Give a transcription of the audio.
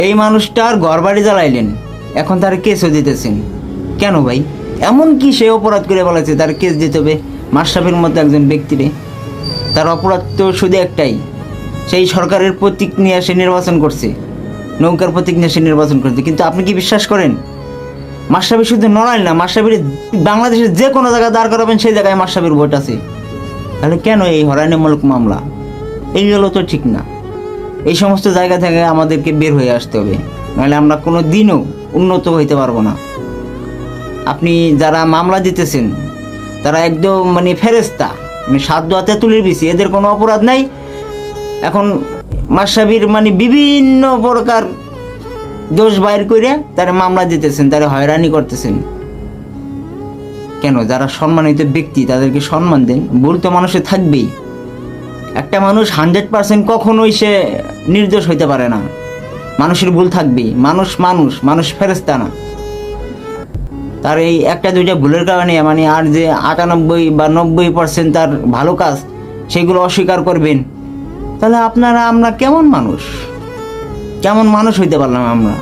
এই মানুষটার ঘর বাড়ি জ্বালাইলেন, এখন তার কেসও দিতেছেন কেন ভাই? এমন কি সে অপরাধ করে বলেছে তার কেস দিতে হবে? মাশরাফির মতো একজন ব্যক্তিরে তার অপরাধ তো শুধু একটাই, সেই সরকারের প্রতীক নিয়ে সে নির্বাচন করছে, নৌকার প্রতীক নিয়ে সে নির্বাচন করছে। কিন্তু আপনি কি বিশ্বাস করেন মাশরাফি শুধু নড়াইল না, মাশরাফির বাংলাদেশের যে কোনো জায়গায় দাঁড় করাবেন সেই জায়গায় মাশরাফির ভোট আছে। তাহলে কেন এই হয়রানিমূলক মামলা? এইগুলো তো ঠিক না। এই সমস্ত জায়গা থেকে আমাদেরকে বের হয়ে আসতে হবে, নাহলে আমরা কোনো দিনও উন্নত হইতে পারবো না। আপনি যারা মামলা দিতেছেন তারা একদম মানে ফেরেস্তা, মানে সাধ্য হাতে তুলির বিছি, এদের কোনো অপরাধ নাই। এখন মাশরাফির মানে বিভিন্ন প্রকার দোষ বাইর করে তারা মামলা দিতেছেন, তারা হয়রানি করতেছেন কেন? যারা সম্মানিত ব্যক্তি তাদেরকে সম্মান দেন। ভুল তো মানুষের থাকবেই। একটা মানুষ 100% কখনোই সে নির্দোষ হইতে পারে না, মানুষের ভুল থাকবেই। মানুষ মানুষ, মানুষ ফেরেস্তা না। তার এই একটা দুইটা ভুলের কারণে মানে আর যে 98 বা 90% তার ভালো কাজ সেগুলো অস্বীকার করবেন, তাহলে আমরা কেমন মানুষ হইতে পারলাম আমরা?